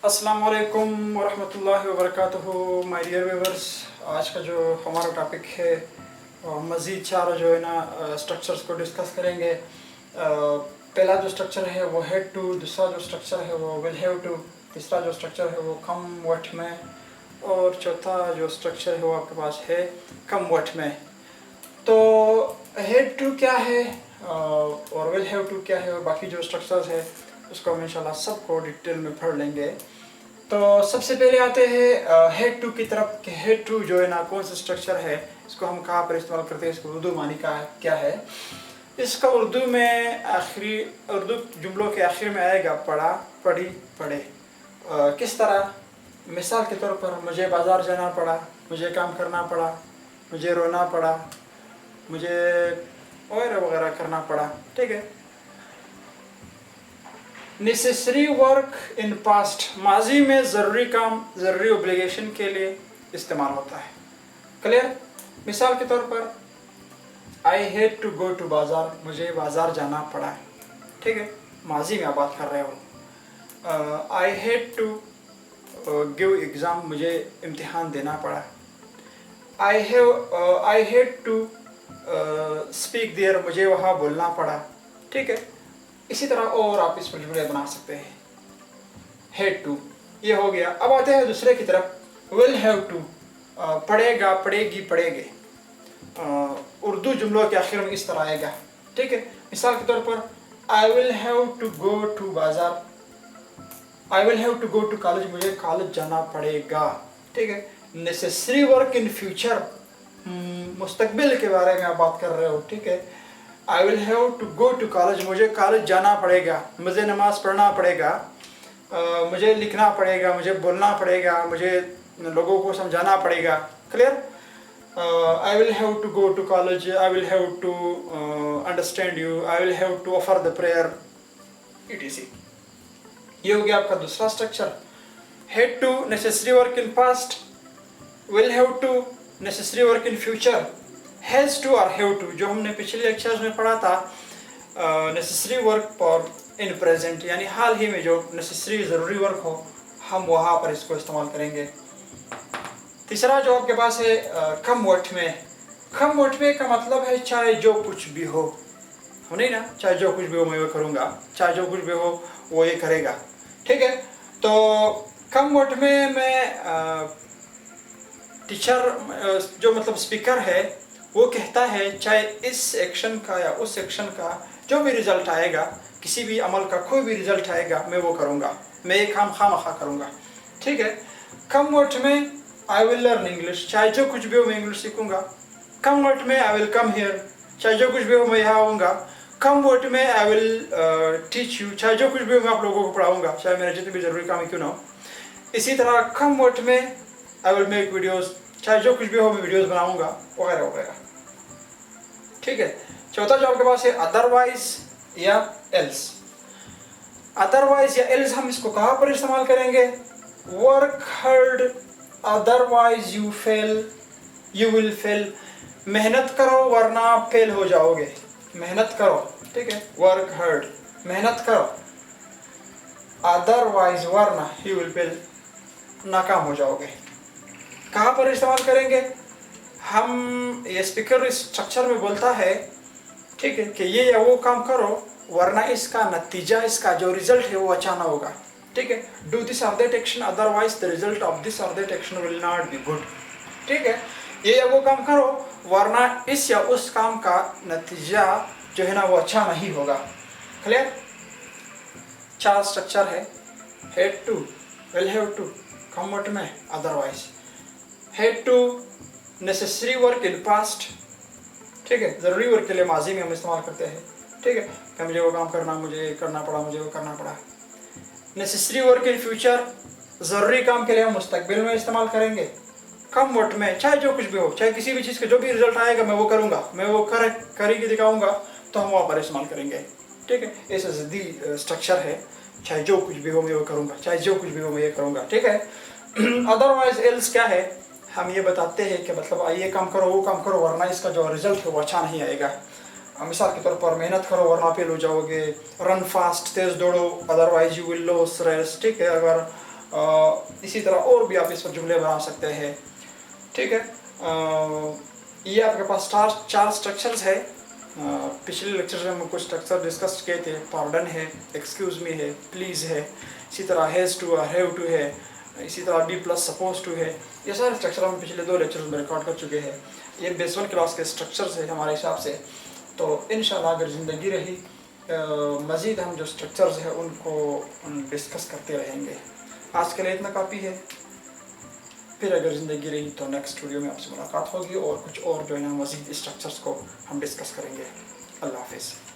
अस्सलाम वालेकुम वरहमतुल्लाहि वबरकातुहू माय डियर व्यूअर्स। आज का जो हमारा टॉपिक है मज़ीद चार जो है ना स्ट्रक्चर्स को डिस्कस करेंगे। पहला जो स्ट्रक्चर है वो हेड टू, दूसरा जो स्ट्रक्चर है वो विल हैव टू, तीसरा जो स्ट्रक्चर है वो कम व्हाट में, और चौथा जो स्ट्रक्चर है वो आपके पास है कम व्हाट में। तो हेड टू क्या है और विल हैव टू क्या है और बाकी जो स्ट्रक्चर्स है उसको हम इंशाल्लाह सबको डिटेल में पढ़ लेंगे। तो सबसे पहले आते हैं हेड टू की तरफ कि हेड टू जो है ना कौन सा स्ट्रक्चर है, इसको हम कहाँ पर इस्तेमाल करते हैं, इसको उर्दू मानी का क्या है। इसका उर्दू में आखिरी उर्दू जुमलों के आखिर में आएगा पढ़ा, पढ़ी, पढ़े। किस तरह? मिसाल के तौर पर मुझे बाज़ार जाना पड़ा, मुझे काम करना पड़ा, मुझे रोना पड़ा, मुझे और वगैरह करना पड़ा। ठीक है। नेसेसरी वर्क इन पास्ट, माजी में ज़रूरी काम, ज़रूरी ओब्लिगेशन के लिए इस्तेमाल होता है। क्लियर? मिसाल के तौर पर I had to go to bazaar, मुझे बाज़ार जाना पड़ा। ठीक है, माजी में आप बात कर रहे हो। I had to give exam, मुझे इम्तिहान देना पड़ा। I had to speak there, मुझे वहाँ बोलना पड़ा। ठीक है। इसी तरह और आप इस पर जुमले बना सकते हैं। हेड टू ये हो गया। अब आते हैं दूसरे की तरफ, विल हैव टू, पढ़ेगा, पढ़ेगी, पढ़ेगे। उर्दू जुमलों के आखिर में इस तरह आएगा। ठीक है। मिसाल के तौर पर I will have to go to बाजार, I will have to go to college, मुझे कॉलेज जाना पड़ेगा। ठीक है। नेसेसरी वर्क इन फ्यूचर, मुस्तकबिल के बारे में आप बात कर रहे हो। ठीक है। I will have to go to college, मुझे कॉलेज जाना पड़ेगा, मुझे नमाज पढ़ना पड़ेगा, मुझे लिखना पड़ेगा, मुझे बोलना पड़ेगा, मुझे लोगों को समझाना पड़ेगा। Clear? I will have to go to college, I will have to understand you, I will have to offer the prayer, etc। ये हो गया आपका दूसरा structure. Had to necessary work in past, will have to necessary work in future, has to और have to जो हमने पिछले lectures में पढ़ा था, necessary work for in present, यानी हाल ही में जो नेसेसरी ज़रूरी वर्क हो हम वहाँ पर इसको इस्तेमाल करेंगे। तीसरा जो आपके पास है कम व्हाट में। कम व्हाट में का मतलब है चाहे जो कुछ भी हो, नहीं ना, चाहे जो कुछ भी हो मैं वो करूँगा, चाहे जो कुछ भी हो वो ये करेगा। ठीक है। तो कम व्हाट में मैं टीचर जो मतलब स्पीकर है वो कहता है चाहे इस एक्शन का या उस एक्शन का जो भी रिजल्ट आएगा, किसी भी अमल का कोई भी रिजल्ट आएगा मैं वो करूँगा, मैं ये काम खामखा करूँगा। ठीक है। कम वर्ड में आई विल लर्न इंग्लिश, चाहे जो कुछ भी हो मैं इंग्लिश सीखूँगा। कम वर्ड में आई विल कम हियर, चाहे जो कुछ भी हो मैं यहाँ आऊँगा। कम वर्ड में आई विल टीच यू, चाहे जो कुछ भी हो मैं आप लोगों को पढ़ाऊँगा, चाहे मेरे जितने भी ज़रूरी काम क्यों ना हो। इसी तरह कम वर्ड में आई विल मेक वीडियोज़, चाहे जो कुछ भी हो मैं वीडियोज़ बनाऊँगा वगैरह वगैरह। ठीक है। चौथा जो आपके पास है अदरवाइज या एल्स। अदरवाइज या एल्स हम इसको कहाँ पर इस्तेमाल करेंगे? Work hard otherwise you fail, you will fail, मेहनत करो वरना फेल हो जाओगे। मेहनत करो। ठीक है। वर्क हार्ड, मेहनत करो, अदरवाइज वरना यू विल फेल, नाकाम हो जाओगे। कहाँ पर इस्तेमाल करेंगे? हम ये स्पीकर इस स्ट्रक्चर में बोलता है, ठीक है, कि ये या वो काम करो वरना इसका नतीजा, इसका जो रिजल्ट है वो अच्छा ना होगा। ठीक है। डू दिस और that action otherwise the result of this और that action will not be good. ठीक है। ये या वो काम करो वरना इस या उस काम का नतीजा जो है ना वो अच्छा नहीं होगा। क्लियर? चार स्ट्रक्चर है, had to, will have to, कम वर्ड में, otherwise. Had to necessary work in past, ठीक है, ज़रूरी वर्क के लिए माजी में हम इस्तेमाल करते हैं। ठीक है, कि मुझे वो काम करना, मुझे करना पड़ा, मुझे वो करना पड़ा। नेसेसरी वर्क इन फ्यूचर, ज़रूरी काम के लिए हम मुस्तकबिल में इस्तेमाल करेंगे। कम वक्त में चाहे जो कुछ भी हो, चाहे किसी भी चीज़ का जो भी रिजल्ट आएगा मैं वो करूँगा, मैं वो करके दिखाऊँगा, तो हम वहाँ पर इस्तेमाल करेंगे। ठीक है। ऐसा ज़िद्दी स्ट्रक्चर है, चाहे जो कुछ भी हो मैं वो करूँगा, चाहे जो कुछ भी हो मैं ये करूँगा। ठीक है। अदरवाइज एल्स क्या है? हम ये बताते हैं कि मतलब ये काम करो, वो काम करो वरना इसका जो रिजल्ट है वो अच्छा नहीं आएगा। मिसाल के तौर पर मेहनत करो वरना फेल हो जाओगे। रन फास्ट, तेज़ दौड़ो, otherwise you will loss rest. ठीक है। अगर इसी तरह और भी आप इस पर जुमले बना सकते हैं, ठीक है। ये आपके पास चार स्ट्रक्चर्स है। पिछले लेक्चर में हम कुछ स्ट्रक्चर डिस्कस किए थे। पार्डन है, एक्सक्यूज़ मी है, प्लीज़ है, इसी तरह हैज़ टू हैव टू है, इसी तरह बी प्लस सपोज टू है। ये सारे स्ट्रक्चर हम पिछले 2 लेक्चर्स में रिकॉर्ड कर चुके हैं। ये बेस 1 क्लास के स्ट्रक्चर्स है हमारे हिसाब से। तो इंशाल्लाह अगर ज़िंदगी रही मज़ीद हम जो स्ट्रक्चर्स हैं उनको डिस्कस करते रहेंगे। आज के लिए इतना काफ़ी है। फिर अगर ज़िंदगी रही तो नेक्स्ट वीडियो में आपसे मुलाकात होगी और कुछ और जो है ना मज़ीद स्ट्रक्चर्स को हम डिस्कस करेंगे। अल्लाह हाफ़िज़।